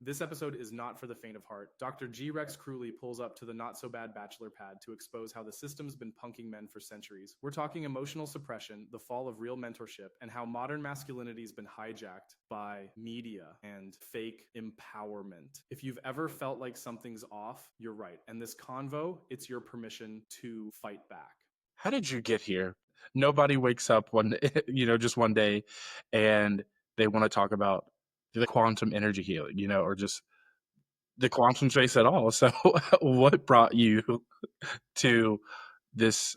This episode is not for the faint of heart. Dr. G. Rex Kruhly pulls up to the not-so-bad bachelor pad to expose how the system's been punking men for centuries. We're talking emotional suppression, the fall of real mentorship, and how modern masculinity's been hijacked by media and fake empowerment. If you've ever felt like something's off, you're right. And this convo, it's your permission to fight back. How did you get here? Nobody wakes up one just one day and they want to talk about the quantum energy healing, or just the quantum space at all. So what brought you to this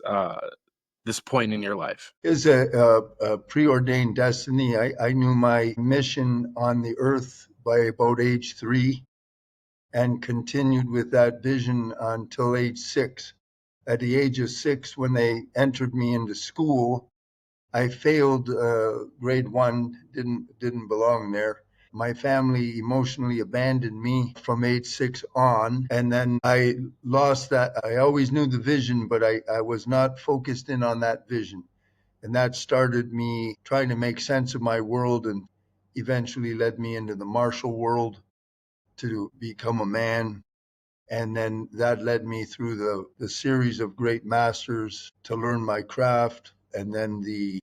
point in your life? Is a preordained destiny. I knew my mission on the earth by about age 3 and continued with that vision until age 6. At the age of 6, when they entered me into school, I failed grade 1, didn't belong there. My family emotionally abandoned me from age 6 on, and then I lost that. I always knew the vision, but I was not focused in on that vision. And that started me trying to make sense of my world and eventually led me into the martial world to become a man. And then that led me through the series of great masters to learn my craft, and then the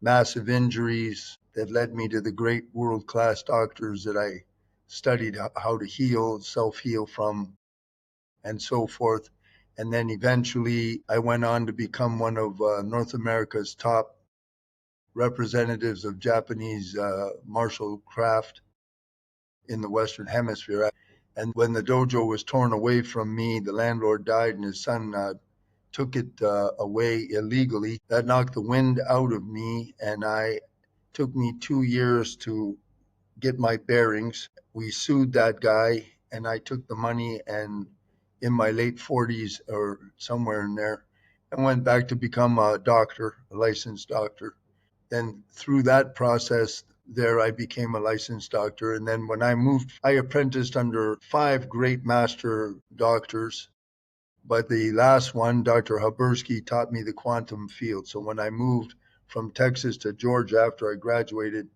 massive injuries that led me to the great world-class doctors that I studied how to heal, self-heal from, and so forth. And then eventually I went on to become one of North America's top representatives of Japanese martial craft in the Western Hemisphere. And when the dojo was torn away from me, the landlord died and his son took it away illegally. That knocked the wind out of me, and took me 2 years to get my bearings. We sued that guy, and I took the money, and in my late 40s or somewhere in there, I went back to become a doctor, a licensed doctor. Then through that process there, I became a licensed doctor. And then when I moved, I apprenticed under 5 great master doctors. But the last one, Dr. Habursky, taught me the quantum field. So when I moved from Texas to Georgia after I graduated,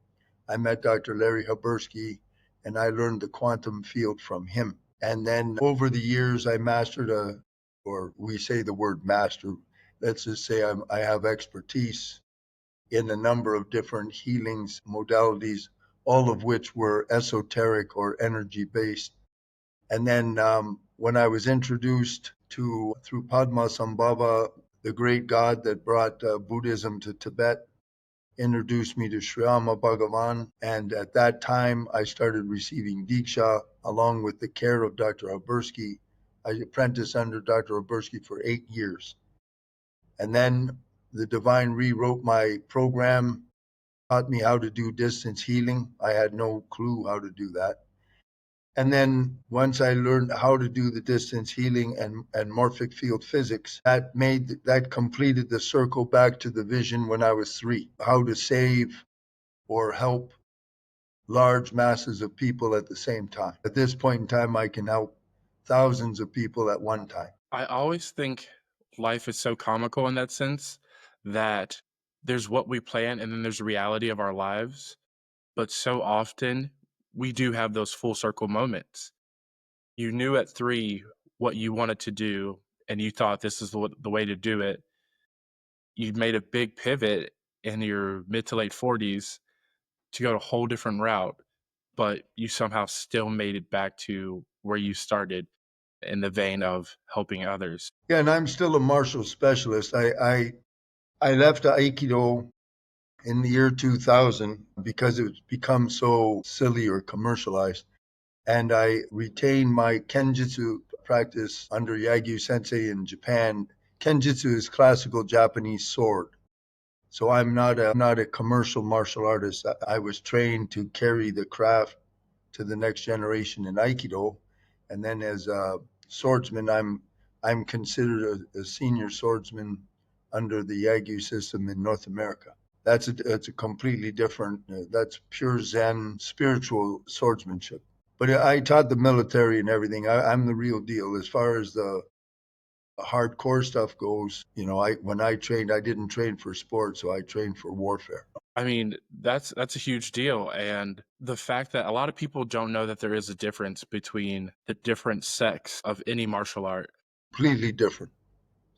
I met Dr. Larry Habursky, and I learned the quantum field from him. And then over the years, I mastered or we say the word master, let's just say I have expertise in a number of different healings modalities, all of which were esoteric or energy based. And then when I was introduced through Padmasambhava, the great god that brought Buddhism to Tibet, introduced me to Shriyama Bhagavan. And at that time, I started receiving Diksha along with the care of Dr. Habursky. I apprenticed under Dr. Habursky for 8 years. And then the divine rewrote my program, taught me how to do distance healing. I had no clue how to do that. And then once I learned how to do the distance healing and morphic field physics, that completed the circle back to the vision when I was 3, how to save or help large masses of people at the same time. At this point in time, I can help thousands of people at one time. I always think life is so comical in that sense that there's what we plan and then there's the reality of our lives. But so often we do have those full circle moments. You knew at 3 what you wanted to do and you thought this is the way to do it. You made a big pivot in your mid to late 40s to go a whole different route, but you somehow still made it back to where you started in the vein of helping others. Yeah, and I'm still a martial specialist. I left Aikido in the year 2000 because it's become so silly or commercialized. And I retained my Kenjutsu practice under Yagyu Sensei in Japan. Kenjutsu is classical Japanese sword. So I'm not a commercial martial artist. I was trained to carry the craft to the next generation in Aikido. And then as a swordsman, I'm considered a senior swordsman under the Yagyu system in North America. That's a completely different, that's pure Zen spiritual swordsmanship. But I taught the military and everything. I'm the real deal as far as the hardcore stuff goes, when I trained, I didn't train for sport, so I trained for warfare. I mean, that's a huge deal, and the fact that a lot of people don't know that there is a difference between the different sects of any martial art. Completely different.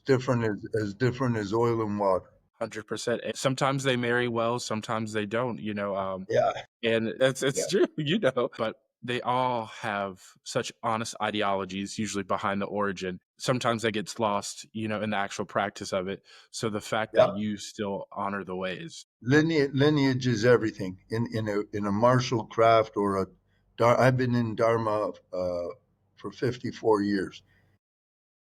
Different as different as oil and water. 100%. And sometimes they marry well, sometimes they don't, Yeah, and it's yeah, true, but they all have such honest ideologies usually behind the origin. Sometimes that gets lost, in the actual practice of it. So the fact that yeah. you still honor the ways. Lineage is everything in a martial craft or I've been in Dharma for 54 years.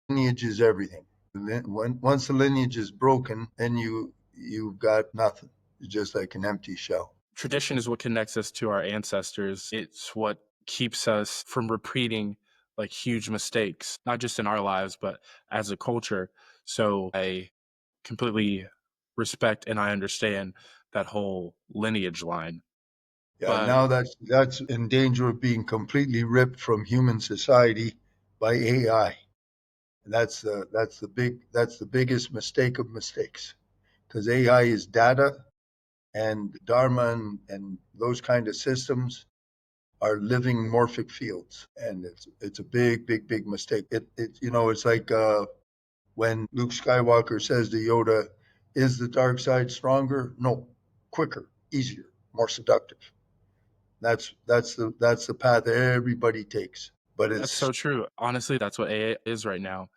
Lineage is everything. Once the lineage is broken, then you've got nothing. It's just like an empty shell. Tradition is what connects us to our ancestors. It's what keeps us from repeating like huge mistakes, not just in our lives, but as a culture. So I completely respect and I understand that whole lineage line. Yeah, But now that's in danger of being completely ripped from human society by AI. That's the biggest mistake of mistakes, because AI is data, and Dharma and those kind of systems are living morphic fields, and it's a big, big, big mistake. It's like when Luke Skywalker says to Yoda, "Is the dark side stronger? No, quicker, easier, more seductive." That's the path everybody takes, but that's it's so true. Honestly, that's what AA is right now.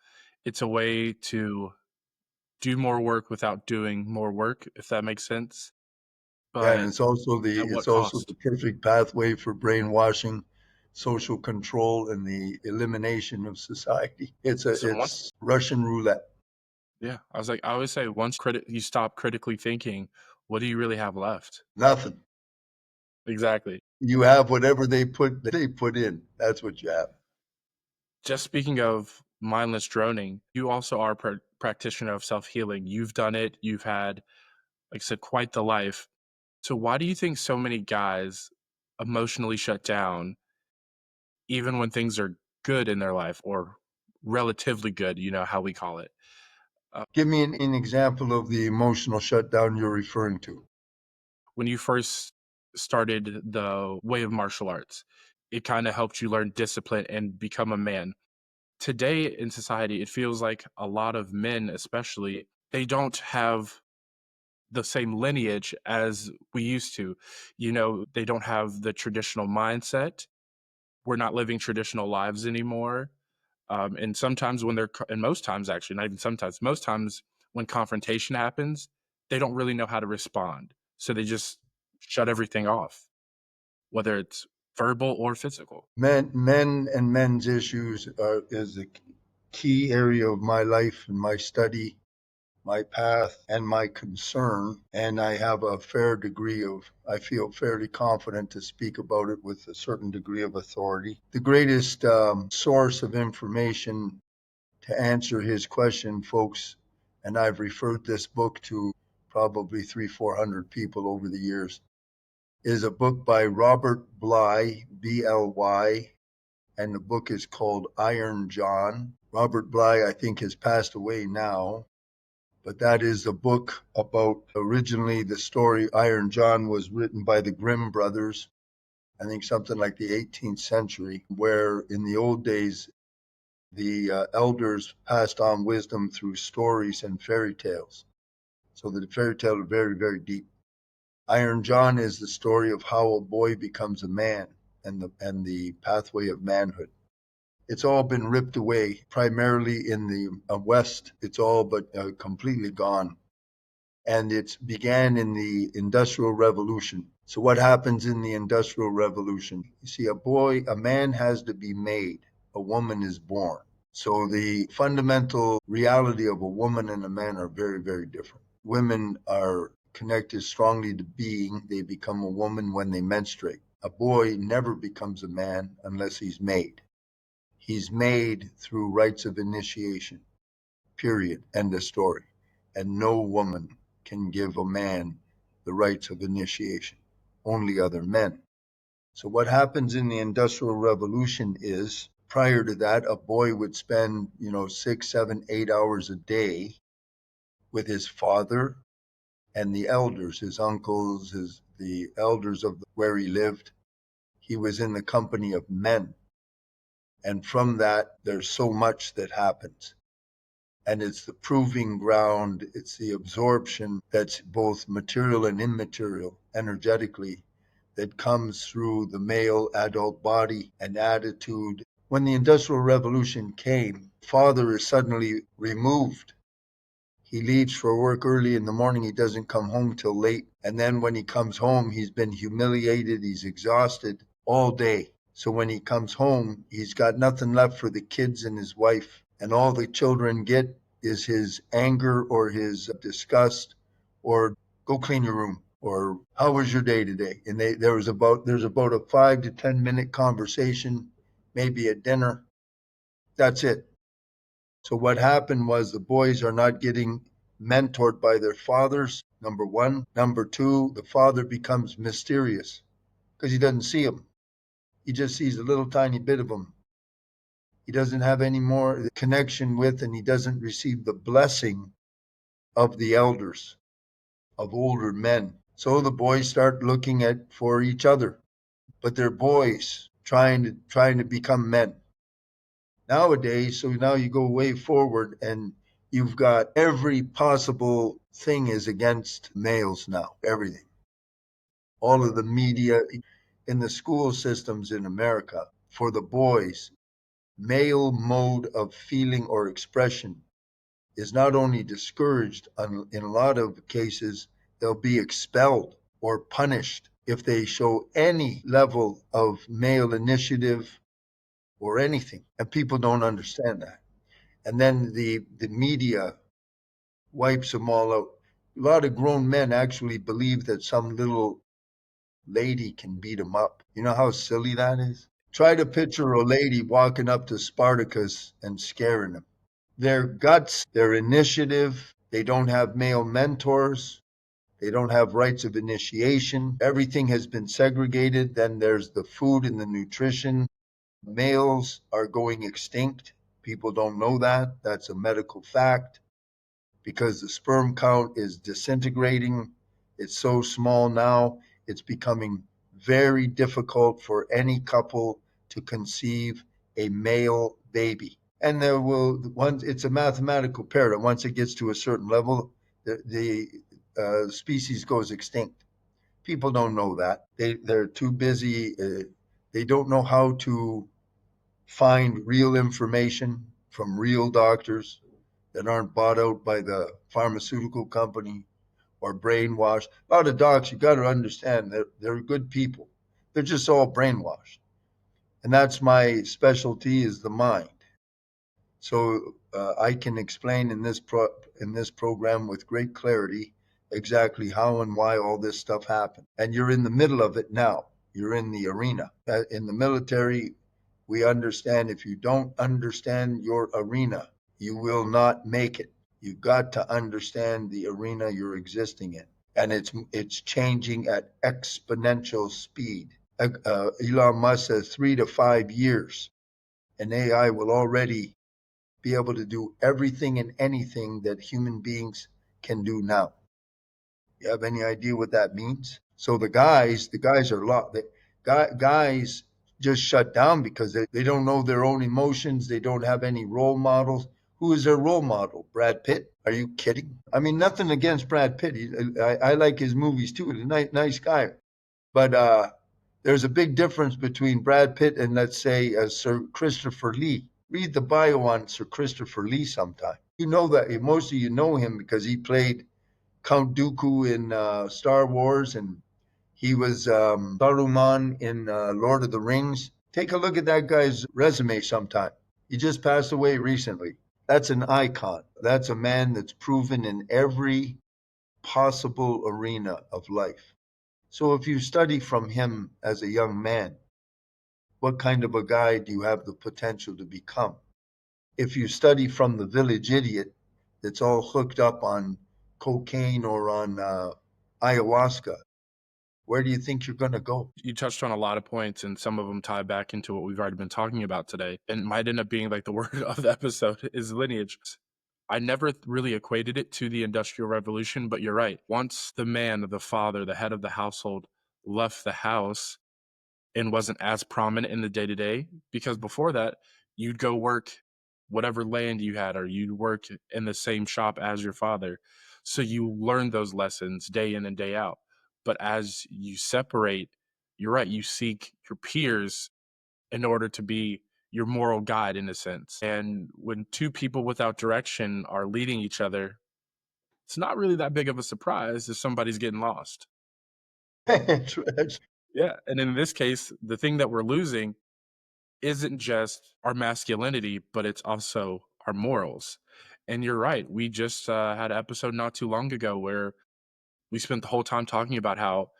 It's a way to do more work without doing more work, if that makes sense. yeah, and But at what it's also the cost? perfect pathway for brainwashing, social control, and the elimination of society. So once, It's Russian roulette. yeah, I was like, I always say, once you stop critically thinking, what do you really have left? Nothing. Exactly. You have whatever they put in. That's what you have. Just speaking of mindless droning, you also are a practitioner of self healing. You've done it. You've had, like I said, quite the life. So why do you think so many guys emotionally shut down even when things are good in their life or relatively good, how we call it? Give me an example of the emotional shutdown you're referring to. When you first started the way of martial arts, it kind of helped you learn discipline and become a man. Today in society, it feels like a lot of men, especially, they don't have the same lineage as we used to. They don't have the traditional mindset. We're not living traditional lives anymore. And sometimes and most times, actually, not even sometimes, most times when confrontation happens, they don't really know how to respond. So they just shut everything off, whether it's verbal or physical. Men and men's issues is a key area of my life and my study, my path, and my concern. And I feel fairly confident to speak about it with a certain degree of authority. The greatest source of information to answer his question, folks, and I've referred this book to probably 400 people over the years, is a book by Robert Bly, Bly, and the book is called Iron John. Robert Bly, I think, has passed away now, but that is a book about originally the story. Iron John was written by the Grimm brothers, I think something like the 18th century, where in the old days, the elders passed on wisdom through stories and fairy tales. So the fairy tales are very, very deep. Iron John is the story of how a boy becomes a man and the pathway of manhood. It's all been ripped away, primarily in the West. It's all but completely gone. And it began in the Industrial Revolution. So what happens in the Industrial Revolution? You see, a man has to be made. A woman is born. So the fundamental reality of a woman and a man are very, very different. Women are connected strongly to being. They become a woman when they menstruate. A boy never becomes a man unless he's made. He's made through rites of initiation, period, end of story. And no woman can give a man the rites of initiation, only other men. So what happens in the Industrial Revolution is Prior to that, a boy would spend, 6, 7, 8 hours a day with his father and the elders, his uncles, the elders of where he lived. He was in the company of men. And from that, there's so much that happens. And it's the proving ground, it's the absorption that's both material and immaterial, energetically, that comes through the male adult body and attitude. When the Industrial Revolution came, father is suddenly removed. He leaves for work early in the morning. He doesn't come home till late. And then when he comes home, he's been humiliated. He's exhausted all day. So when he comes home, he's got nothing left for the kids and his wife. And all the children get is his anger or his disgust or go clean your room or how was your day today? And there's about a 5 to 10 minute conversation, maybe at dinner. That's it. So what happened was the boys are not getting mentored by their fathers, number one. Number two, the father becomes mysterious because he doesn't see them. He just sees a little tiny bit of them. He doesn't have any more connection with, and he doesn't receive the blessing of the elders, of older men. So the boys start looking for each other, but they're boys trying to become men. Nowadays, so now you go way forward and you've got every possible thing is against males now, everything. All of the media in the school systems in America for the boys, male mode of feeling or expression is not only discouraged, in a lot of cases, they'll be expelled or punished if they show any level of male initiative or anything. And people don't understand that. And then the media wipes them all out. A lot of grown men actually believe that some little lady can beat them up. You know how silly that is? Try to picture a lady walking up to Spartacus and scaring him. Their guts, their initiative, they don't have male mentors. They don't have rites of initiation. Everything has been segregated. Then there's the food and the nutrition. Males are going extinct. People don't know that. That's a medical fact because the sperm count is disintegrating. It's so small now, it's becoming very difficult for any couple to conceive a male baby. And it's a mathematical paradox. Once it gets to a certain level, the species goes extinct. People don't know that. They're too busy. They don't know how to find real information from real doctors that aren't bought out by the pharmaceutical company or brainwashed. A lot of docs, you got to understand, they're good people. They're just all brainwashed. And that's my specialty is the mind. So I can explain in this program with great clarity exactly how and why all this stuff happened. And you're in the middle of it now. You're in the arena. In the military, we understand if you don't understand your arena, you will not make it. You've got to understand the arena you're existing in. And it's changing at exponential speed. Elon Musk says 3 to 5 years, and AI will already be able to do everything and anything that human beings can do now. You have any idea what that means? So the guys are lost. Guys just shut down because they don't know their own emotions. They don't have any role models. Who is their role model? Brad Pitt? Are you kidding? I mean, nothing against Brad Pitt. I like his movies too. He's a nice guy. But there's a big difference between Brad Pitt and, let's say, Sir Christopher Lee. Read the bio on Sir Christopher Lee sometime. You know that most of you know him because he played Count Dooku in Star Wars, and he was Saruman in Lord of the Rings. Take a look at that guy's resume sometime. He just passed away recently. That's an icon. That's a man that's proven in every possible arena of life. So if you study from him as a young man, what kind of a guy do you have the potential to become? If you study from the village idiot that's all hooked up on cocaine or on ayahuasca, where do you think you're going to go? You touched on a lot of points, and some of them tie back into what we've already been talking about today, and might end up being like the word of the episode is lineage. I never really equated it to the Industrial Revolution, but you're right. Once the man, the father, the head of the household left the house and wasn't as prominent in the day to day, because before that, you'd go work whatever land you had, or you'd work in the same shop as your father. So you learn those lessons day in and day out. But as you separate, you're right, you seek your peers in order to be your moral guide in a sense. And when two people without direction are leading each other, it's not really that big of a surprise if somebody's getting lost. That's Yeah. And in this case, the thing that we're losing isn't just our masculinity, but it's also our morals. And you're right. We just had an episode not too long ago where we spent the whole time talking about how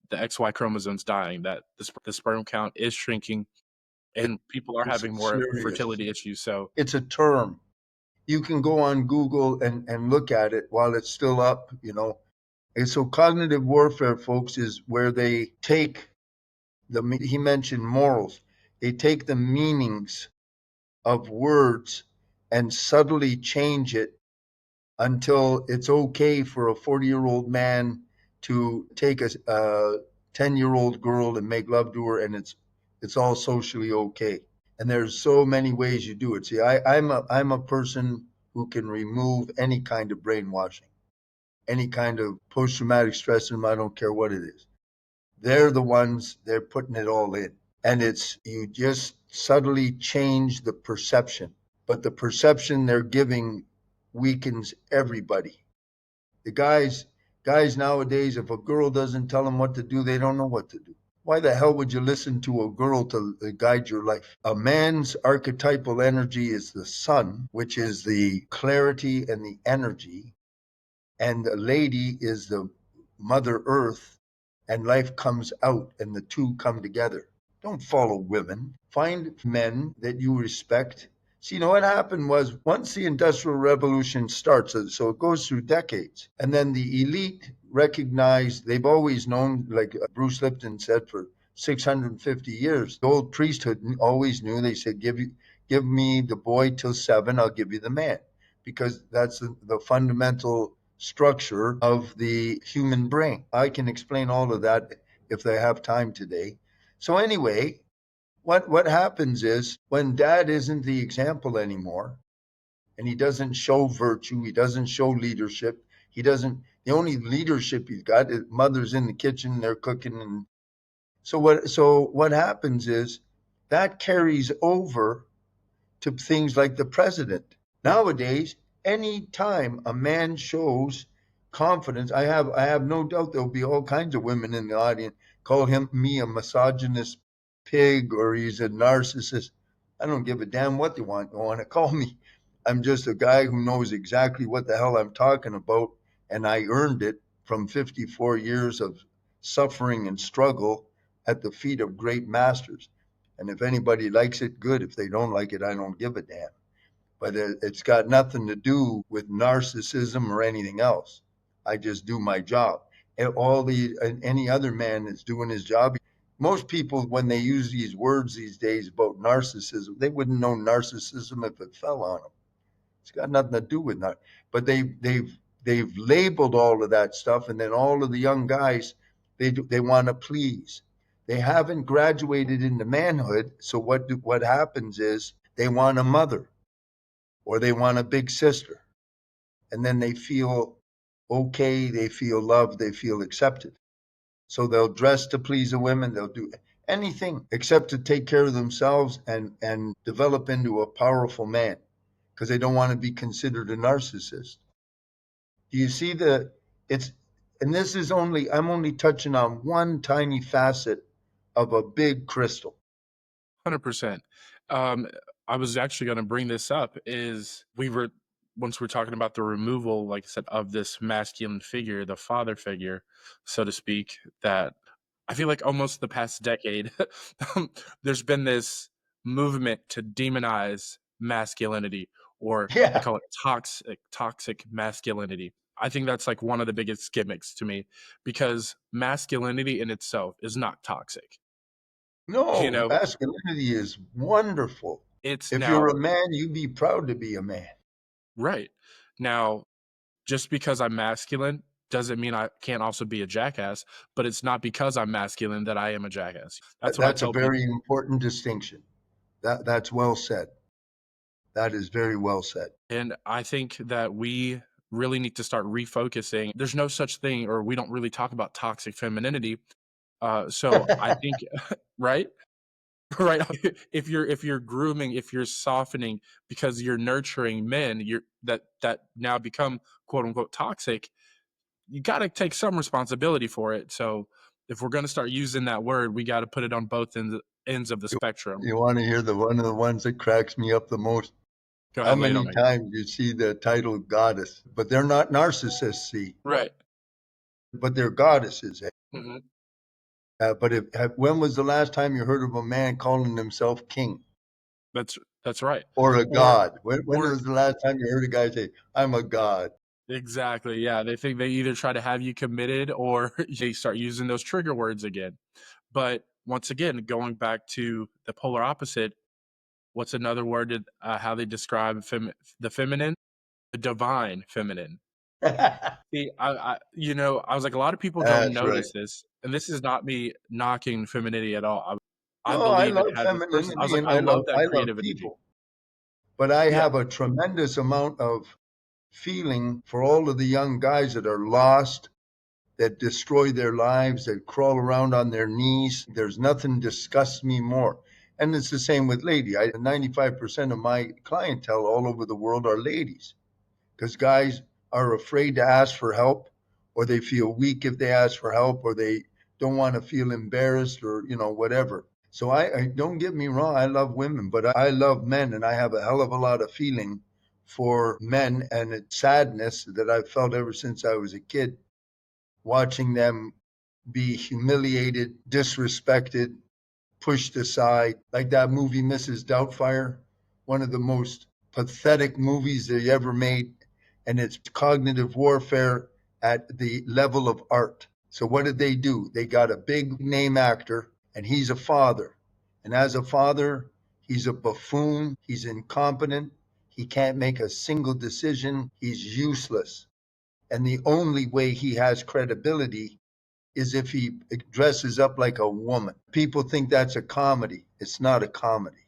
the XY chromosome's dying, that the sperm count is shrinking, and people are having more serious. fertility issues. So It's a term. You can go on Google and look at it while it's still up, you know. And so cognitive warfare, folks, is where they take he mentioned morals. They take the meanings of words and subtly change it until it's okay for a 40-year-old man to take a 10-year-old girl and make love to her, and it's all socially okay. And there's so many ways you do it. See, I'm a person who can remove any kind of brainwashing, any kind of post-traumatic stress syndrome. I don't care what it is. They're the ones, they're putting it all in. And it's, you just subtly change the perception, but the perception they're giving weakens everybody. The guys nowadays, if a girl doesn't tell them what to do, they don't know what to do. Why the hell would you listen to a girl to guide your life? A man's archetypal energy is the sun, which is the clarity and the energy, and the lady is the mother earth, and life comes out and the two come together. Don't follow women. Find men that you respect. See, you know what happened was once the Industrial Revolution starts, so it goes through decades, and then the elite recognize, they've always known, like Bruce Lipton said, for 650 years, the old priesthood always knew. They said, give me the boy till 7, I'll give you the man, because that's the fundamental structure of the human brain. I can explain all of that if they have time today. So anyway, what happens is when dad isn't the example anymore, and he doesn't show virtue, he doesn't show leadership, he doesn't, the only leadership he's got is mother's in the kitchen, they're cooking. And so what happens is that carries over to things like the president. Nowadays, any time a man shows confidence, I have no doubt there'll be all kinds of women in the audience call me a misogynist pig, or he's a narcissist. I don't give a damn what they want to call me. I'm just a guy who knows exactly what the hell I'm talking about, and I earned it from 54 years of suffering and struggle at the feet of great masters. And if anybody likes it, good. If they don't like it, I don't give a damn. But it's got nothing to do with narcissism or anything else. I just do my job. And any other man that's doing his job. Most people, when they use these words these days about narcissism, they wouldn't know narcissism if it fell on them. It's got nothing to do with that. But they've labeled all of that stuff, and then all of the young guys, they want to please. They haven't graduated into manhood. So what happens is they want a mother, or they want a big sister, and then they feel okay, they feel loved, they feel accepted. So they'll dress to please the women, they'll do anything except to take care of themselves and develop into a powerful man, because they don't want to be considered a narcissist. Do you see it's, and this is I'm only touching on one tiny facet of a big crystal. 100%. Um, I was actually going to bring this up is we were once we're talking about the removal, like I said, of this masculine figure, the father figure, so to speak, that I feel like almost the past decade, there's been this movement to demonize masculinity, or they Yeah. call it toxic masculinity. I think that's like one of the biggest gimmicks to me because masculinity in itself is not toxic. You No, know, masculinity is wonderful. it's If you're now a man, you be proud to be a man. right. Now, just because I'm masculine doesn't mean I can't also be a jackass, but it's not because I'm masculine that I am a jackass. That's what I That's a tell people. very important distinction. That's well said. That is very well said. And I think that we really need to start refocusing. There's no such thing, or we don't really talk about toxic femininity. So I think, right? Right. If you're grooming, if you're softening because you're nurturing men, you're that now become quote unquote toxic, you gotta take some responsibility for it. So if we're gonna start using that word, we gotta put it on both ends of the You, spectrum. you want to hear the one of the ones that cracks me up the most? Go How ahead, lay it on many me. times you see the title goddess, but they're not narcissists, see, Right. but they're goddesses. Eh? Mhm. But when was the last time you heard of a man calling himself king That's right. or a Or god? When or was the last time you heard a guy say, "I'm a god"? exactly, yeah, they think they either try to have you committed or they start using those trigger words again. But once again, going back to the polar opposite, what's another word that, how they describe the feminine? The divine feminine. See, I was like, a lot of people don't That's right. notice this, and this is not me knocking femininity at all. I No, I believe it love has its person. I was femininity like, and I love that I love creative energy. people, but I Yeah, have a tremendous amount of feeling for all of the young guys that are lost, that destroy their lives, that crawl around on their knees. There's nothing disgusts me more. And it's the same with lady. 95% of my clientele all over the world are ladies because guys are afraid to ask for help, or they feel weak if they ask for help, or they don't want to feel embarrassed, or whatever. So I don't get me wrong, I love women, but I love men, and I have a hell of a lot of feeling for men, and it's sadness that I've felt ever since I was a kid, watching them be humiliated, disrespected, pushed aside, like that movie Mrs. Doubtfire, one of the most pathetic movies they ever made, and it's cognitive warfare at the level of art. So what did they do? They got a big name actor, and he's a father. And as a father, he's a buffoon, he's incompetent, he can't make a single decision, he's useless. And the only way he has credibility is if he dresses up like a woman. People think that's a comedy. It's not a comedy.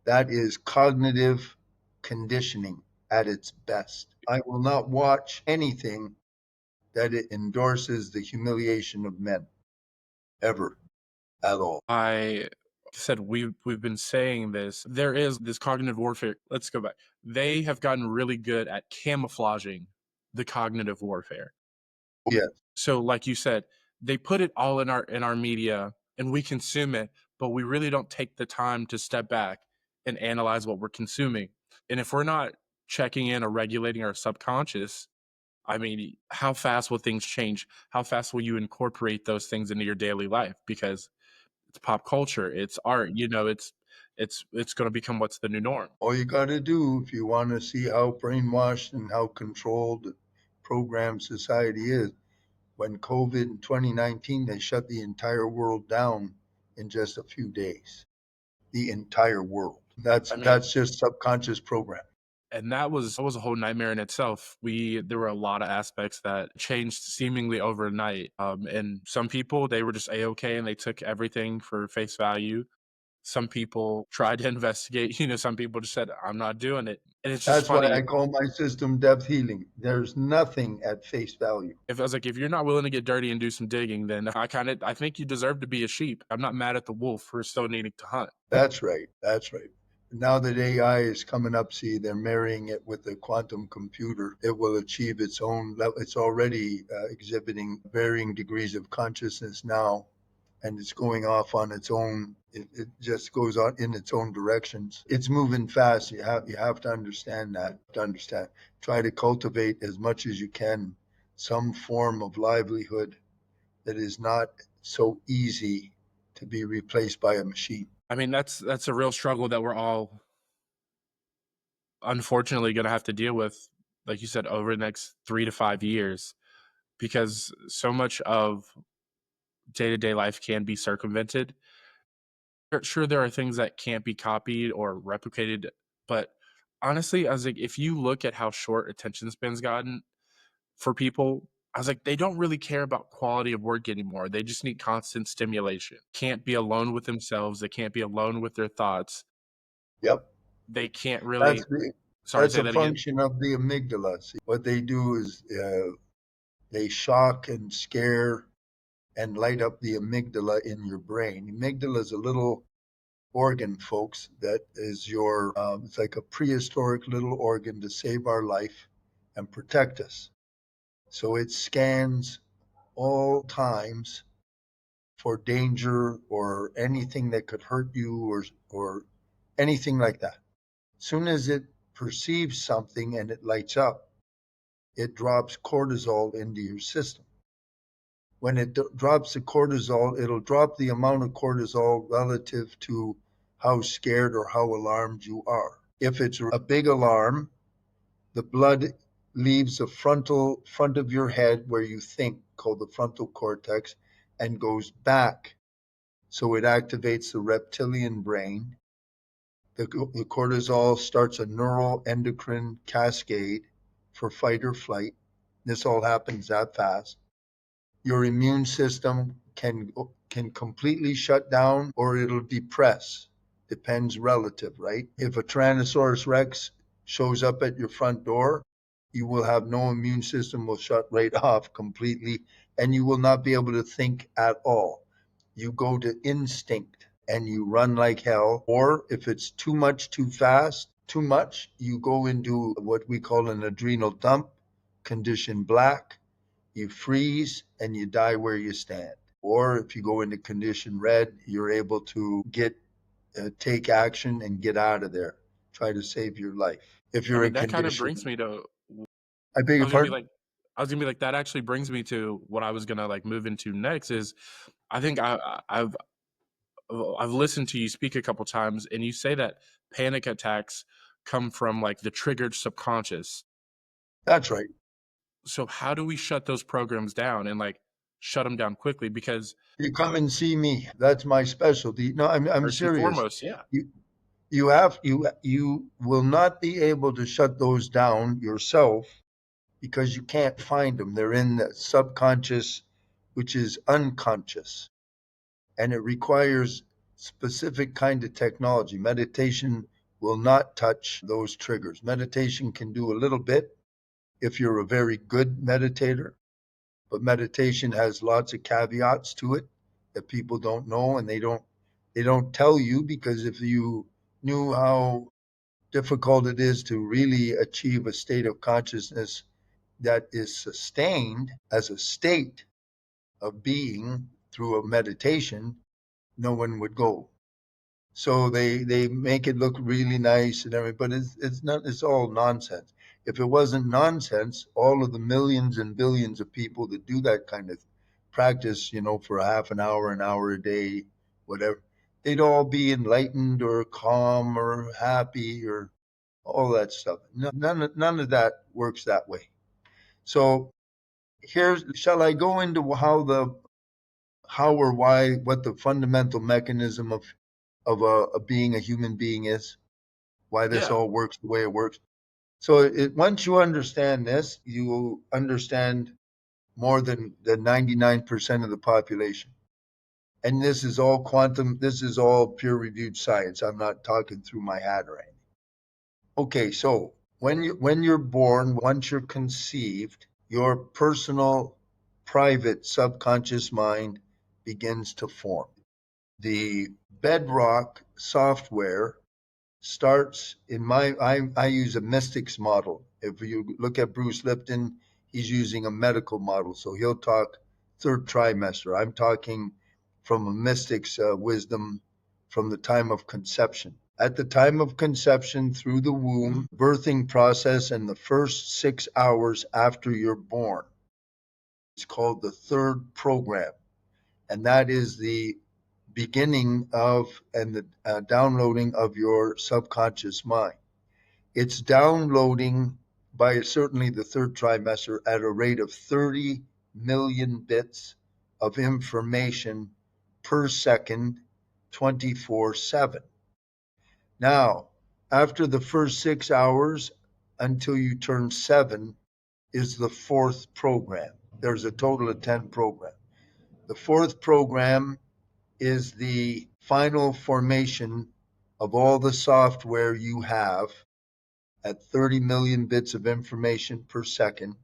That is cognitive conditioning at its best. I will not watch anything that it endorses the humiliation of men ever at all. I said we've been saying this. There is this cognitive warfare. Let's go back. They have gotten really good at camouflaging the cognitive warfare. Yes, So, like you said, they put it all in our media, and we consume it, but we really don't take the time to step back and analyze what we're consuming. And if we're not checking in or regulating our subconscious, I mean, how fast will things change? How fast will you incorporate those things into your daily life? Because it's pop culture, it's art, it's going to become what's the new norm. all you got to do if you want to see how brainwashed and how controlled programmed society is. When COVID in 2019, they shut the entire world down in just a few days. The entire world. That's I mean, that's just subconscious programming. and that was a whole nightmare in itself. There were a lot of aspects that changed seemingly overnight. And some people they were just a-okay and they took everything for face value. Some people tried to investigate. Some people just said, I'm not doing it. And it's just That's why funny. I call my system depth healing. There's nothing at face value. If I was like, if you're not willing to get dirty and do some digging, then I think you deserve to be a sheep. I'm not mad at the wolf for still needing to hunt. That's right. That's right. Now that AI is coming up, see, they're marrying it with the quantum computer. It will achieve its own level. It's already exhibiting varying degrees of consciousness now, and it's going off on its own. It just goes on in its own directions. It's moving fast. You have to understand that. To understand, try to cultivate as much as you can some form of livelihood that is not so easy to be replaced by a machine. I mean, that's a real struggle that we're all unfortunately going to have to deal with like you said, over the next 3 to 5 years, because so much of day-to-day life can be circumvented. Sure, there are things that can't be copied or replicated, but honestly, I was like, if you look at how short attention span's gotten for people, I was like, they don't really care about quality of work anymore. They just need constant stimulation. Can't be alone with themselves. They can't be alone with their thoughts. Yep. They can't That's really. the, Sorry, that's say a that again. function of the amygdala. See, what they do is they shock and scare and light up the amygdala in your brain. Amygdala is a little organ, folks, that is it's like a prehistoric little organ to save our life and protect us. So it scans all times for danger or anything that could hurt you or anything like that. As soon as it perceives something and it lights up, it drops cortisol into your system. When it drops the cortisol, it'll drop the amount of cortisol relative to how scared or how alarmed you are. If it's a big alarm, the blood leaves the front of your head where you think, called the frontal cortex, and goes back. So it activates the reptilian brain. The cortisol starts a neuroendocrine cascade for fight or flight. This all happens that fast. Your immune system can completely shut down or it'll depress. Depends relative, right? If a Tyrannosaurus Rex shows up at your front door, you will have no immune system, will shut right off completely, and you will not be able to think at all. You go to instinct and you run like hell. Or if it's too much, too fast, too much, you go into what we call an adrenal dump, condition black, you freeze and you die where you stand. Or if you go into condition red, you're able to take action and get out of there. Try to save your life. If I you're mean, in that kind of brings condition, me to. I beg I your was gonna be pardon? like, that actually brings me to what I was gonna like move into next. Is I think I've listened to you speak a couple times, and you say that panic attacks come from like the triggered subconscious. That's right. So how do we shut those programs down and like shut them down quickly? Because You come and see me. That's my specialty. No, I'm first and serious. foremost, yeah, You you will not be able to shut those down yourself because you can't find them. They're in the subconscious, which is unconscious, and it requires specific kind of technology. Meditation will not touch those triggers. Meditation can do a little bit if you're a very good meditator, but meditation has lots of caveats to it that people don't know, and they don't tell you, because if you knew how difficult it is to really achieve a state of consciousness that is sustained as a state of being through a meditation, no one would go. So they make it look really nice and everything, but it's not. It's all nonsense. If it wasn't nonsense, all of the millions and billions of people that do that kind of practice, for a half an hour a day, whatever, they'd all be enlightened or calm or happy or all that stuff. None of that works that way. So shall I go into how or why, what the fundamental mechanism of being a human being is, why this yeah, all works the way it works. So once you understand this, you will understand more than the 99% of the population. And this is all quantum, this is all peer-reviewed science. I'm not talking through my hat or anything. Okay, so when you're born, once you're conceived, your personal, private, subconscious mind begins to form. The bedrock software starts I use a mystics model. If you look at Bruce Lipton, he's using a medical model. So he'll talk third trimester. I'm talking from a mystics wisdom from the time of conception. At the time of conception, through the womb, birthing process, and the first 6 hours after you're born, it's called the third program. And that is the beginning of and the downloading of your subconscious mind. It's downloading by certainly the third trimester at a rate of 30 million bits of information per second, 24/7. Now, after the first 6 hours until you turn 7 is the fourth program. There's a total of 10 programs. The fourth program is the final formation of all the software you have at 30 million bits of information per second,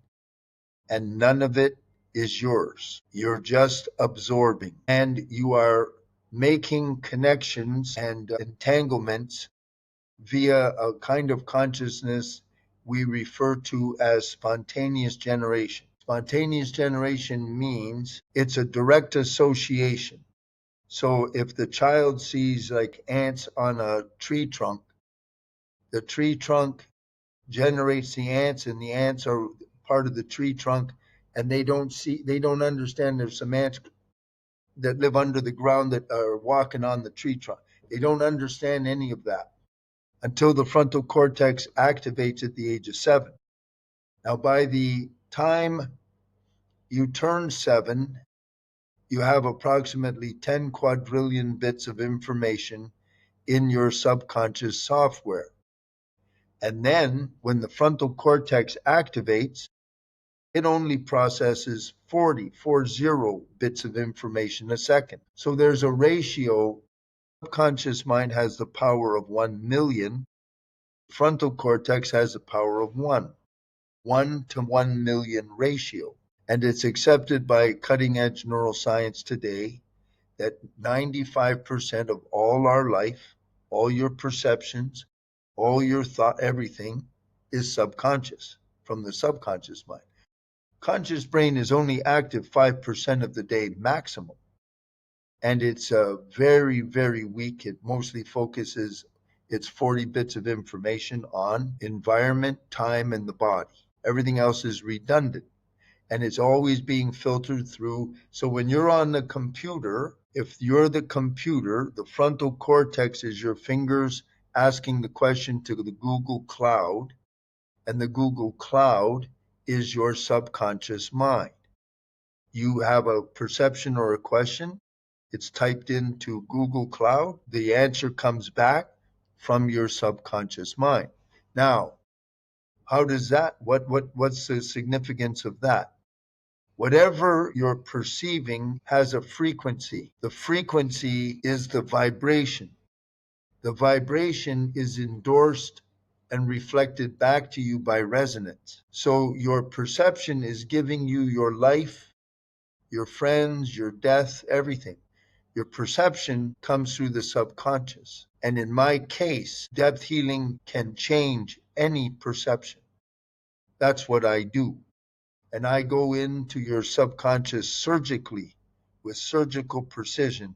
and none of it is yours. You're just absorbing, and you are making connections and entanglements via a kind of consciousness we refer to as spontaneous generation. Spontaneous generation means it's a direct association. So if the child sees like ants on a tree trunk, the tree trunk generates the ants, and the ants are part of the tree trunk, and they don't understand there's some ants that live under the ground that are walking on the tree trunk. They don't understand any of that until the frontal cortex activates at the age of 7. Now, by the time you turn 7, you have approximately 10 quadrillion bits of information in your subconscious software. And then when the frontal cortex activates, it only processes 40 bits of information a second. So there's a ratio. Subconscious mind has the power of 1 million. Frontal cortex has the power of 1 to 1 million ratio. And it's accepted by cutting edge neuroscience today that 95% of all our life, all your perceptions, all your thought, everything is subconscious, from the subconscious mind. Conscious brain is only active 5% of the day maximum. And it's very, very weak. It mostly focuses its 40 bits of information on environment, time, and the body. Everything else is redundant. And it's always being filtered through. So when you're on the computer, if you're the computer, the frontal cortex is your fingers asking the question to the Google Cloud, and the Google Cloud is your subconscious mind. You have a perception or a question, it's typed into Google Cloud, the answer comes back from your subconscious mind. Now, how does that, what's the significance of that? Whatever you're perceiving has a frequency. The frequency is the vibration. The vibration is endorsed and reflected back to you by resonance. So your perception is giving you your life, your friends, your death, everything. Your perception comes through the subconscious. And in my case, depth healing can change any perception. That's what I do. And I go into your subconscious surgically with surgical precision.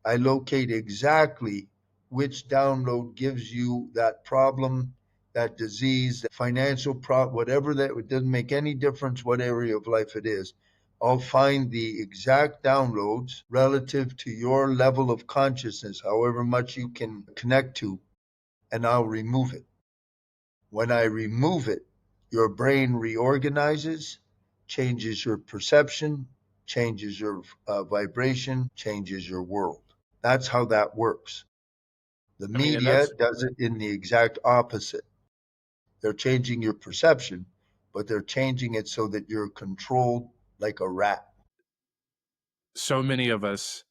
I locate exactly which download gives you that problem, that disease, that financial problem, whatever that, it doesn't make any difference what area of life it is. I'll find the exact downloads relative to your level of consciousness, however much you can connect to, and I'll remove it. When I remove it, your brain reorganizes, changes your perception, changes your vibration, changes your world. That's how that works. The I mean, and media that's does it in the exact opposite. They're changing your perception, but they're changing it so that you're controlled like a rat. so many of us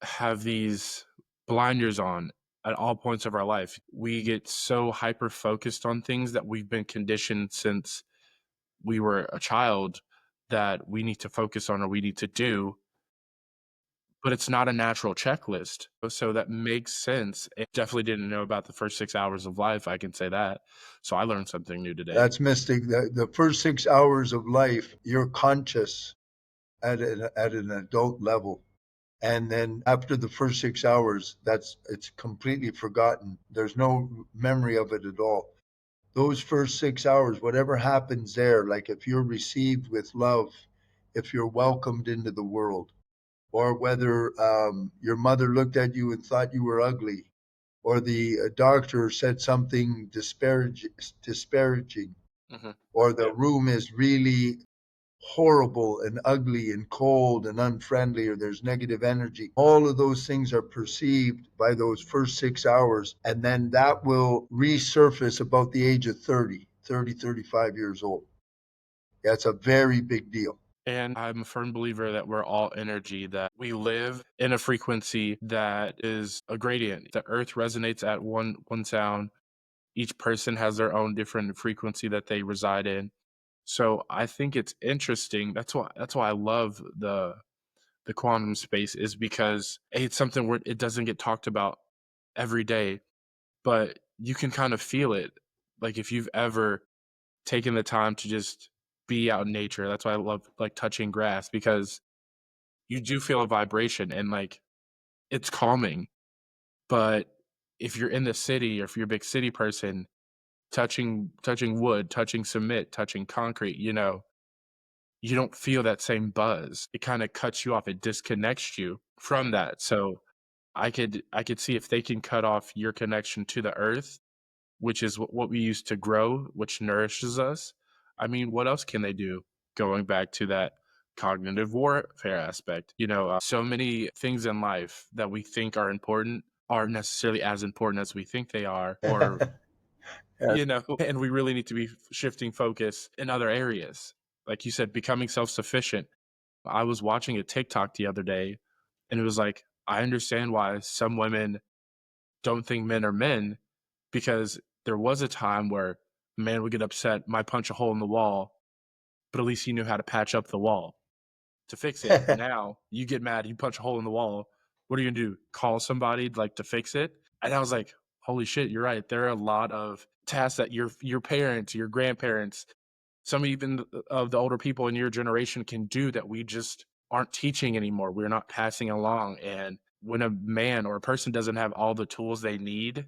have these blinders on at all points of our life. We get so hyper focused on things that we've been conditioned since we were a child that we need to focus on or we need to do, but it's not a natural checklist. So that makes sense. I definitely didn't know about the first 6 hours of life. I can say that. So I learned something new today. That's mystic. The first 6 hours of life, you're conscious at an adult level. And then after the first 6 hours, it's completely forgotten. There's no memory of it at all. Those first 6 hours, whatever happens there, like if you're received with love, if you're welcomed into the world, or whether your mother looked at you and thought you were ugly, or the doctor said something disparaging, Mhm. or the Yeah. room is really horrible and ugly and cold and unfriendly, or there's negative energy. All of those things are perceived by those first 6 hours, and then that will resurface about the age of 35 years old. That's a very big deal. And I'm a firm believer that we're all energy, that we live in a frequency that is a gradient. The earth resonates at one sound. Each person has their own different frequency that they reside in. So I think it's interesting. That's why I love the quantum space, is because it's something where it doesn't get talked about every day, but you can kind of feel it. Like if you've ever taken the time to just be out in nature, that's why I love like touching grass, because you do feel a vibration and like it's calming. But if you're in the city, or if you're a big city person, touching wood, touching cement, touching concrete, you don't feel that same buzz. It kind of cuts you off. It disconnects you from that. So I could see if they can cut off your connection to the earth, which is what we use to grow, which nourishes us. I mean, what else can they do? Going back to that cognitive warfare aspect, so many things in life that we think are important aren't necessarily as important as we think they are, or Yes. and we really need to be shifting focus in other areas. Like you said, becoming self sufficient. I was watching a TikTok the other day, and it was like, I understand why some women don't think men are men, because there was a time where a man would get upset, might punch a hole in the wall, but at least he knew how to patch up the wall to fix it. Now you get mad, you punch a hole in the wall. What are you gonna do? Call somebody like to fix it? And I was like, holy shit, you're right. There are a lot of tasks that your parents, your grandparents, some even of the older people in your generation can do that we just aren't teaching anymore. We're not passing along. And when a man or a person doesn't have all the tools they need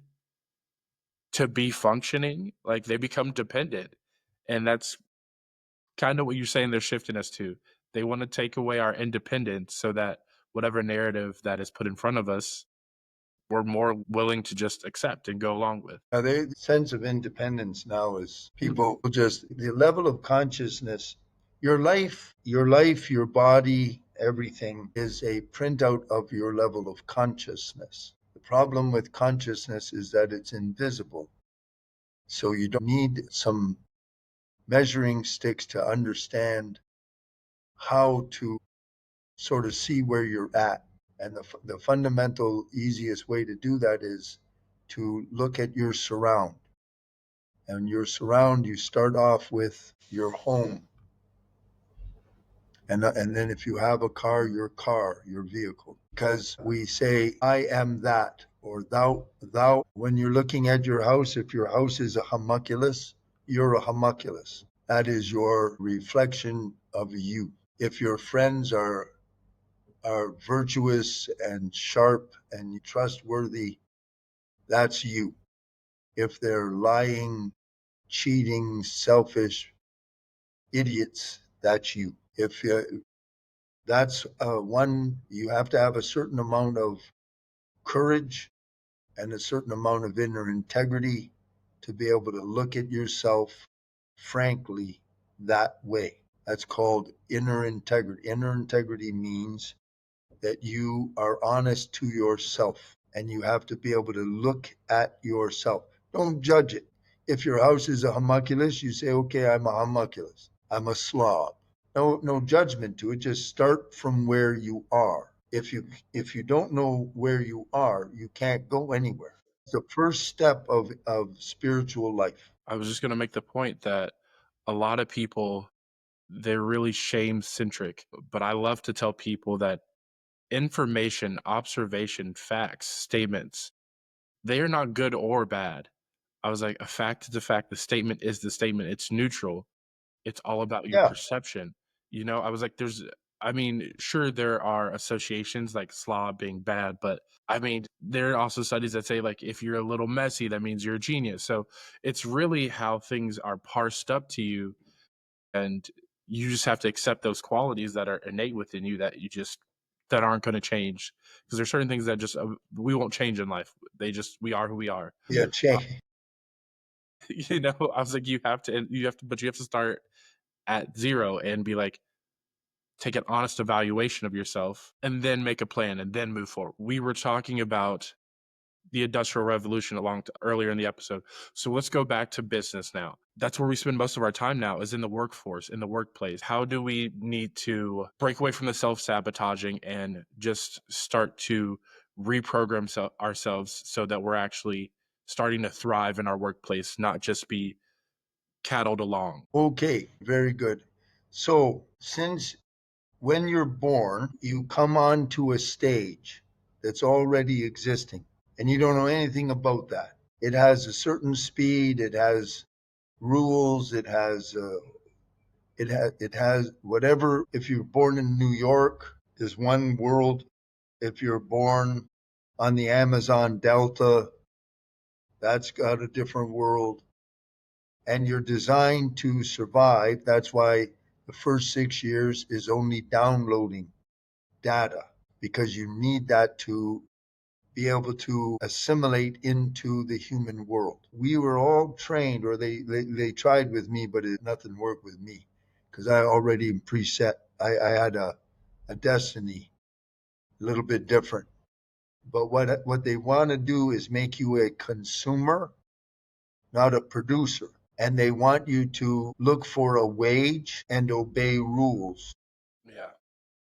to be functioning, like they become dependent. And that's kind of what you're saying they're shifting us to. They want to take away our independence so that whatever narrative that is put in front of us, we're more willing to just accept and go along with. The sense of independence now is people just the level of consciousness. Your body, everything is a printout of your level of consciousness. The problem with consciousness is that it's invisible. So you don't need some measuring sticks to understand how to sort of see where you're at. And the fundamental, easiest way to do that is to look at your surround. And your surround, you start off with your home. And then if you have a car, your vehicle. Because we say, I am that, or thou. When you're looking at your house, if your house is a homunculus, you're a homunculus. That is your reflection of you. If your friends are virtuous and sharp and trustworthy, that's you. If they're lying, cheating, selfish idiots, that's you. If that's one, you have to have a certain amount of courage and a certain amount of inner integrity to be able to look at yourself frankly that way. That's called inner integrity. Inner integrity means that you are honest to yourself and you have to be able to look at yourself. Don't judge it. If your house is a homunculus, you say, okay, I'm a homunculus. I'm a slob. No judgment to it. Just start from where you are. If you don't know where you are, you can't go anywhere. It's the first step of spiritual life. I was just going to make the point that a lot of people, they're really shame centric, but I love to tell people that information, observation, facts, statements, they are not good or bad. I was like, a fact is a fact. The statement is the statement. It's neutral. It's all about your Yeah. perception. I was like, I mean, sure, there are associations like slob being bad, but I mean, there are also studies that say, like, if you're a little messy, that means you're a genius. So it's really how things are parsed up to you. And you just have to accept those qualities that are innate within you that aren't going to change. Because there's certain things that just, we won't change in life. We are who we are. Yeah. Uh, Change. I was like, but you have to start at zero and be like, take an honest evaluation of yourself and then make a plan and then move forward. We were talking about the Industrial Revolution earlier in the episode. So let's go back to business now. That's where we spend most of our time now, is in the workforce, in the workplace. How do we need to break away from the self-sabotaging and just start to reprogram ourselves so that we're actually starting to thrive in our workplace, not just be cattled along? Okay, very good. So, since when you're born, you come onto a stage that's already existing, and you don't know anything about that. It has a certain speed, it has rules, it has whatever. If you're born in New York, there's one world. If you're born on the Amazon Delta, that's got a different world. And you're designed to survive. That's why the first 6 years is only downloading data, because you need that to be able to assimilate into the human world. We were all trained, or they tried with me, but nothing worked with me because I already am preset. I had a destiny a little bit different. But what they want to do is make you a consumer, not a producer. And they want you to look for a wage and obey rules. Yeah.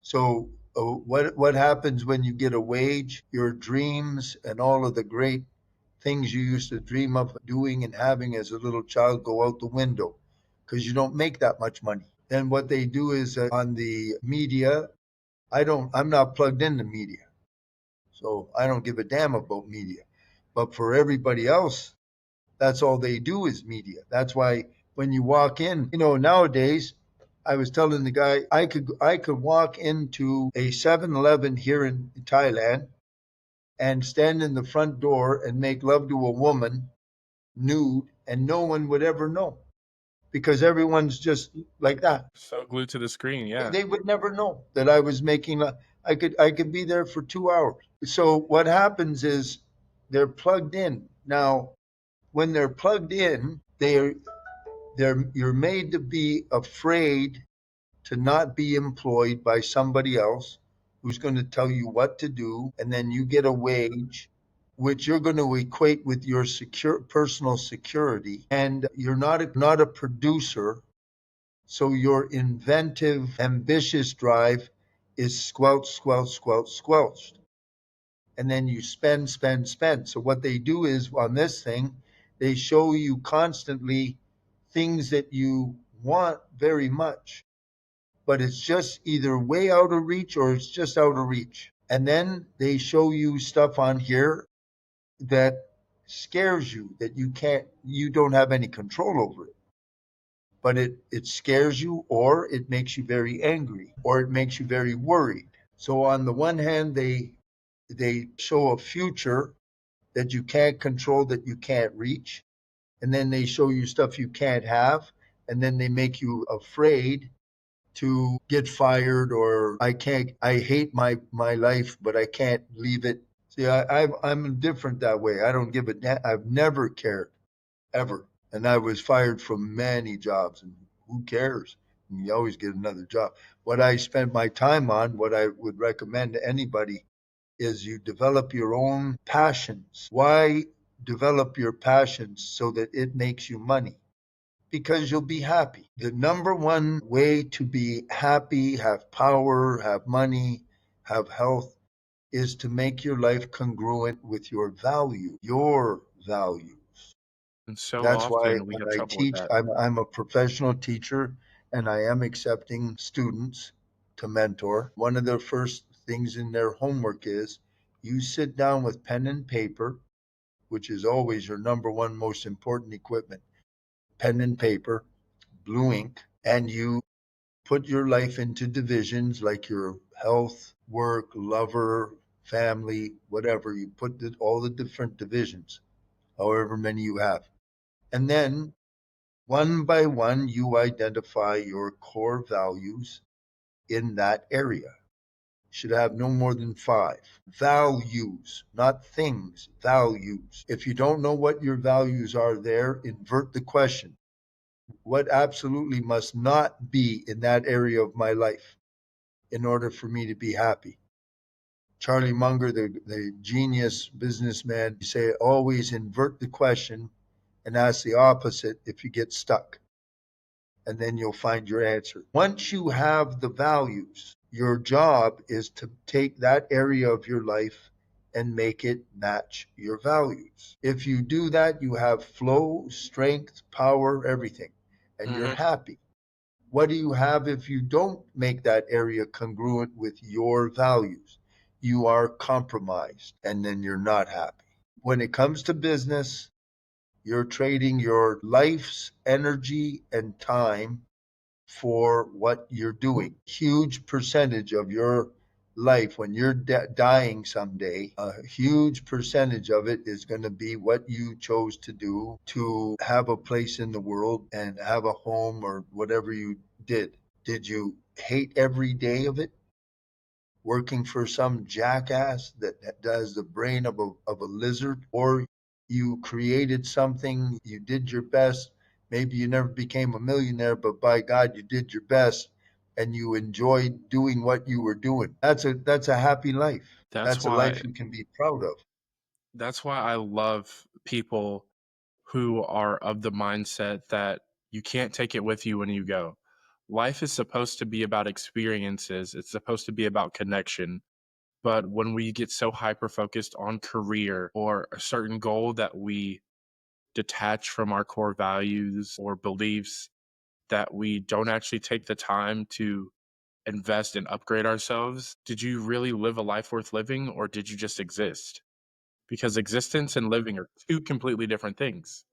So what happens when you get a wage? Your dreams and all of the great things you used to dream of doing and having as a little child go out the window because you don't make that much money. Then what they do is on the media, I'm not plugged into media. So I don't give a damn about media. But for everybody else, that's all they do is media. That's why when you walk in, nowadays, I was telling the guy I could walk into a 7-Eleven here in Thailand and stand in the front door and make love to a woman nude, and no one would ever know because everyone's just like that. So glued to the screen, yeah. They would never know that I was making. I could be there for 2 hours. So what happens is they're plugged in now. When they're plugged in, you're made to be afraid to not be employed by somebody else who's going to tell you what to do, and then you get a wage which you're going to equate with your personal security, and you're not a producer, so your inventive, ambitious drive is squelched, and then you spend. So what they do is on this thing, they show you constantly things that you want very much, but it's just either way out of reach or it's just out of reach. And then they show you stuff on here that scares you, that you don't have any control over it. But it scares you, or it makes you very angry, or it makes you very worried. So on the one hand, they show a future that you can't control, that you can't reach, and then they show you stuff you can't have, and then they make you afraid to get fired, or I hate my life, but I can't leave it. See, I'm different that way. I don't give a damn. I've never cared, ever. And I was fired from many jobs, and who cares? You always get another job. What I spent my time on, what I would recommend to anybody, is you develop your own passions. Why develop your passions? So that it makes you money, because you'll be happy. The number one way to be happy, have power, have money, have health, is to make your life congruent with your values. And so That's why often we when have I trouble with teach, that. I'm a professional teacher, and I am accepting students to mentor. One of their first things in their homework is you sit down with pen and paper, which is always your number one most important equipment, pen and paper, blue ink, and you put your life into divisions like your health, work, lover, family, whatever. You put all the different divisions, however many you have. And then one by one, you identify your core values in that area. should have no more than 5. Values, not things, values. If you don't know what your values are there, invert the question. What absolutely must not be in that area of my life in order for me to be happy? Charlie Munger, the genius businessman, say always invert the question and ask the opposite if you get stuck, and then you'll find your answer. Once you have the values, your job is to take that area of your life and make it match your values. If you do that, you have flow, strength, power, everything, and you're Hmm. happy. What do you have if you don't make that area congruent with your values? You are compromised, and then you're not happy. When it comes to business, you're trading your life's energy and time for what you're doing. Huge percentage of your life when you're dying someday, a huge percentage of it is going to be what you chose to do to have a place in the world and have a home or whatever you did. Did you hate every day of it? Working for some jackass that does the brain of a lizard, or you created something, you did your best. Maybe you never became a millionaire, but by God, you did your best and you enjoyed doing what you were doing. That's a happy life. That's That's a why life you can be proud of. that's why I love people who are of the mindset that you can't take it with you when you go. Life is supposed to be about experiences. It's supposed to be about connection. But when we get so hyper focused on career or a certain goal that we detach from our core values or beliefs, that we don't actually take the time to invest and upgrade ourselves, did you really live a life worth living or did you just exist? Because existence and living are two completely different things.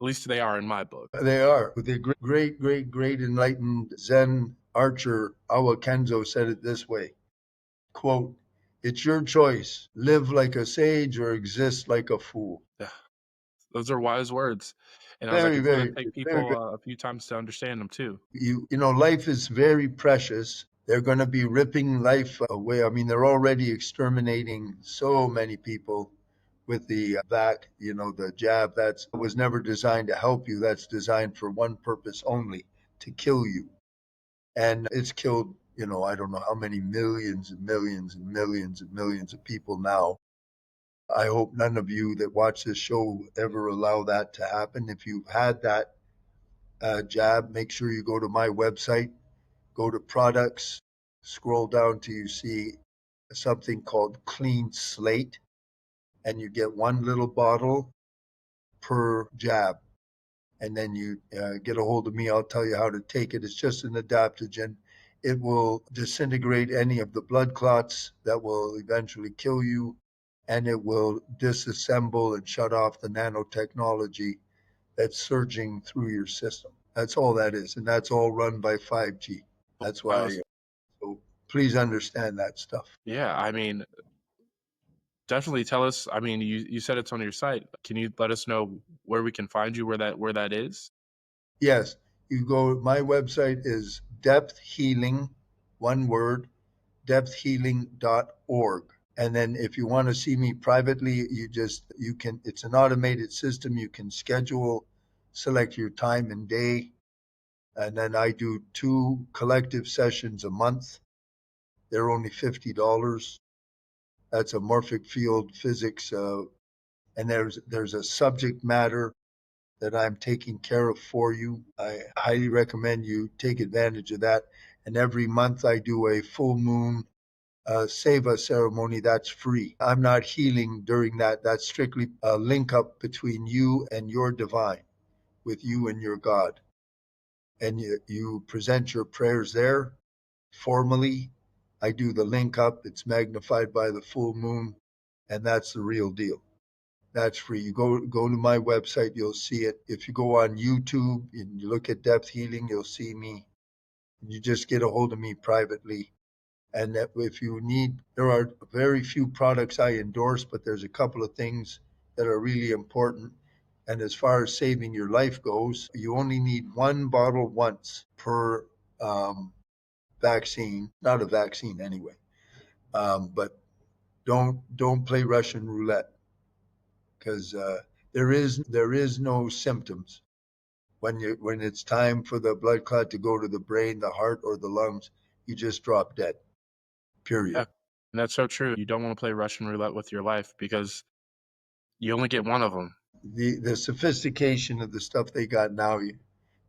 At least they are in my book. They are. The great enlightened Zen archer Awa Kenzo said it this way, quote, "It's your choice. Live like a sage or exist like a fool." Yeah, those are wise words. And I was like, Very, it's going very, to take it's very people good. a few times to understand them too. Life is very precious. They're going to be ripping life away. I mean, they're already exterminating so many people with the vac, the jab that was never designed to help you. That's designed for one purpose only, to kill you. And it's killed, I don't know how many millions and millions and millions and millions of people now. I hope none of you that watch this show ever allow that to happen. If you've had that jab, make sure you go to my website, go to products, scroll down till you see something called Clean Slate, and you get one little bottle per jab. And then you get a hold of me. I'll tell you how to take it. It's just an adaptogen. It will disintegrate any of the blood clots that will eventually kill you, and it will disassemble and shut off the nanotechnology that's surging through your system. That's all that is, and that's all run by 5G. That's I why. was, So please understand that stuff. yeah, I mean, definitely tell us. I mean, you said it's on your site. Can you let us know where we can find you, where that is? Yes, you go. My website is Depth Healing, one word, depthhealing.org. And then if you want to see me privately, you can, it's an automated system. You can schedule, select your time and day. And then I do 2 collective sessions a month. They're only $50. That's a morphic field physics. And there's a subject matter that I'm taking care of for you. I highly recommend you take advantage of that. And every month I do a full moon Seva ceremony that's free. I'm not healing during that. That's strictly a link up between you and your divine, with you and your God. And you present your prayers there formally. I do the link up. It's magnified by the full moon, and that's the real deal. That's free. You go to my website, you'll see it. If you go on YouTube and you look at Depth Healing, you'll see me. You just get a hold of me privately. And that if you need, there are very few products I endorse, but there's a couple of things that are really important. And as far as saving your life goes, you only need one bottle once per vaccine, not a vaccine anyway, But don't play Russian roulette, because there is no symptoms when it's time for the blood clot to go to the brain, the heart, or the lungs. You just drop dead. Period. Yeah, and that's so true. You don't wanna play Russian roulette with your life because you only get one of them. The sophistication of the stuff they got now, you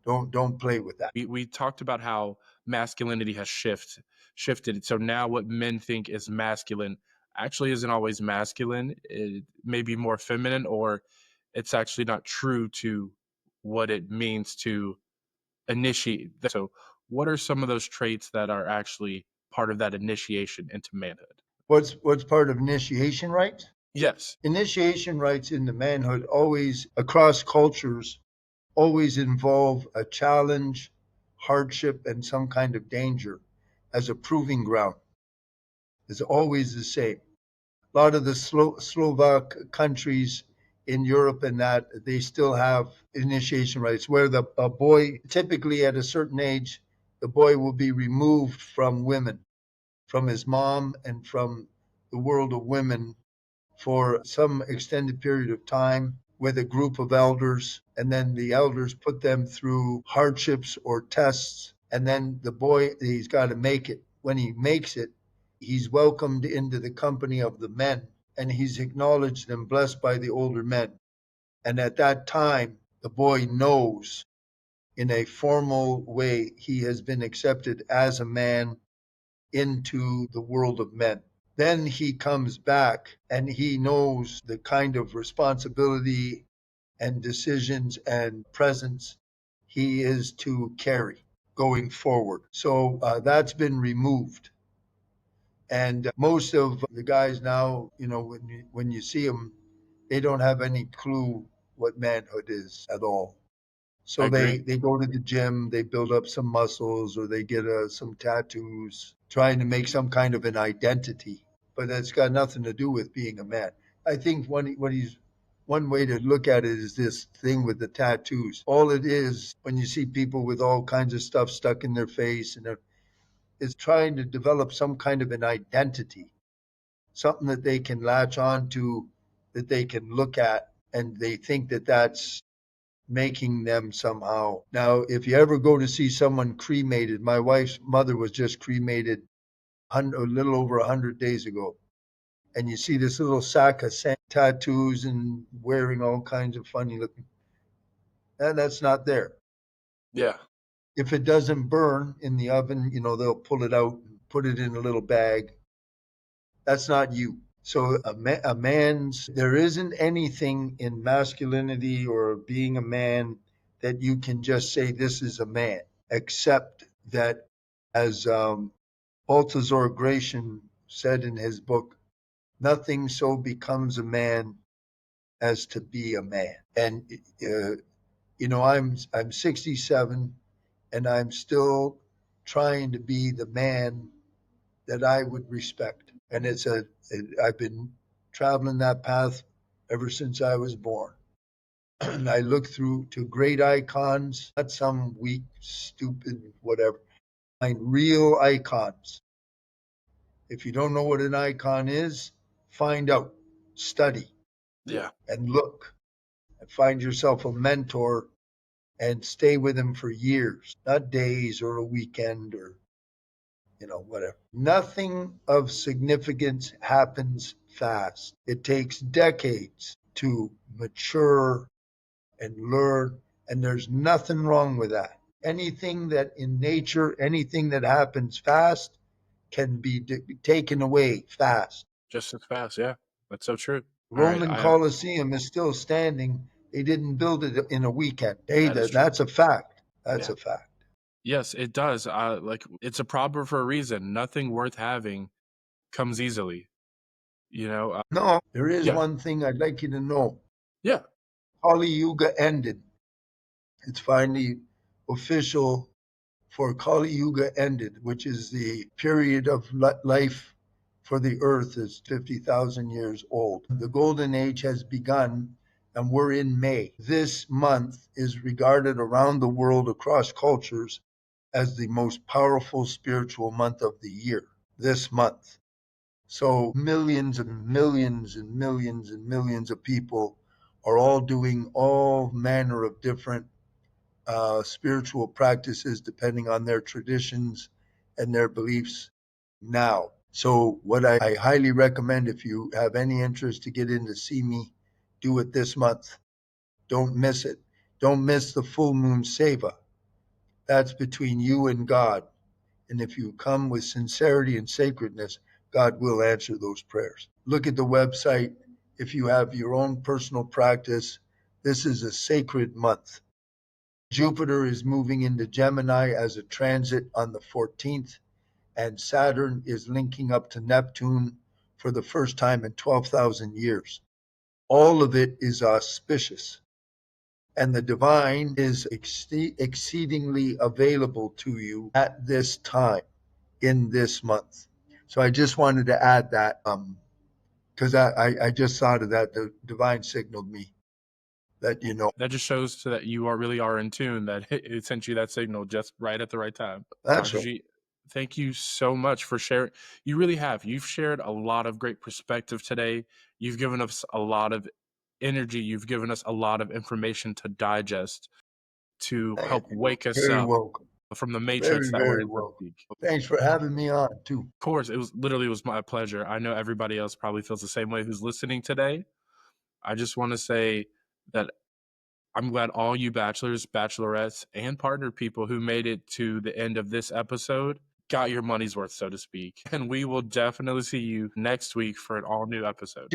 don't play with that. We talked about how masculinity has shifted, so now what men think is masculine actually isn't always masculine. It may be more feminine, or it's actually not true to what it means to initiate. So, what are some of those traits that are actually part of that initiation into manhood? What's part of initiation rites? Yes, Initiation rites into manhood always, across cultures, always involve a challenge, hardship, and some kind of danger as a proving ground. It's always the same. A lot of the Slovak countries in Europe and that, they still have initiation rites where the a boy, typically at a certain age, the boy will be removed from women, from his mom and from the world of women for some extended period of time with a group of elders. And then the elders put them through hardships or tests. And then the boy, he's got to make it. When he makes it, he's welcomed into the company of the men, and he's acknowledged and blessed by the older men. And at that time, the boy knows in a formal way he has been accepted as a man into the world of men. Then he comes back and he knows the kind of responsibility and decisions and presence he is to carry going forward. So that's been removed. And most of the guys now, when you see them, they don't have any clue what manhood is at all. I So they agree. they go to the gym, they build up some muscles, or they get some tattoos, trying to make some kind of an identity. But that's got nothing to do with being a man. I think one way to look at it is this thing with the tattoos. All it is, when you see people with all kinds of stuff stuck in their face, and is trying to develop some kind of an identity, something that they can latch on to, that they can look at, and they think that that's making them somehow. Now, if you ever go to see someone cremated, my wife's mother was just cremated a little over 100 days ago. And you see this little sack of sand, tattoos, and wearing all kinds of funny looking. And that's not there. Yeah, If it doesn't burn in the oven, they'll pull it out and put it in a little bag. That's not you. So a man's, there isn't anything in masculinity or being a man that you can just say this is a man, except that, as Balthazar Gracian said in his book, nothing so becomes a man as to be a man. And I'm 67, and I'm still trying to be the man that I would respect. And I've been traveling that path ever since I was born. And I look through to great icons, not some weak, stupid, whatever. Find real icons. If you don't know what an icon is, find out, study, yeah, and look, and find yourself a mentor and stay with him for years, not days or a weekend or whatever. Nothing of significance happens fast. It takes decades to mature and learn, and there's nothing wrong with that. Anything that in nature, anything that happens fast can be taken away fast. just as fast. Yeah, that's so true. All right, Roman Colosseum is still standing. They didn't build it in a weekend. Hey, that is true. that's a fact. That's Yeah. a fact. Yes, it does. Like it's a proverb for a reason. Nothing worth having comes easily. You know. No, there is Yeah. one thing I'd like you to know. Yeah. Kali Yuga ended. It's finally official for Kali Yuga ended, which is the period of life for the earth is 50,000 years old. The golden age has begun, and we're in May. This month is regarded around the world across cultures as the most powerful spiritual month of the year. This month. So millions and millions and millions and millions of people are all doing all manner of different spiritual practices depending on their traditions and their beliefs now. So, what I highly recommend, if you have any interest to get in to see me, do it this month. Don't miss it. Don't miss the full moon seva. That's between you and God. And if you come with sincerity and sacredness, God will answer those prayers. Look at the website. If you have your own personal practice, this is a sacred month. Jupiter is moving into Gemini as a transit on the 14th, and Saturn is linking up to Neptune for the first time in 12,000 years. All of it is auspicious, and the divine is exceedingly available to you at this time in this month. So I just wanted to add that because I just thought of that. The divine signaled me that That just shows that you really are in tune, that it sent you that signal just right at the right time. that's Dr. right. G, thank you so much for sharing. You really have. You've shared a lot of great perspective today. You've given us a lot of energy. You've given us a lot of information to digest, to help wake us Very up welcome. from the matrix Very, that we're very in, so to welcome. speak. Of Thanks for having me on too. course, it was my pleasure. I know everybody else probably feels the same way who's listening today. I just want to say that I'm glad all you bachelors, bachelorettes, and partner people who made it to the end of this episode got your money's worth, so to speak. And we will definitely see you next week for an all new episode.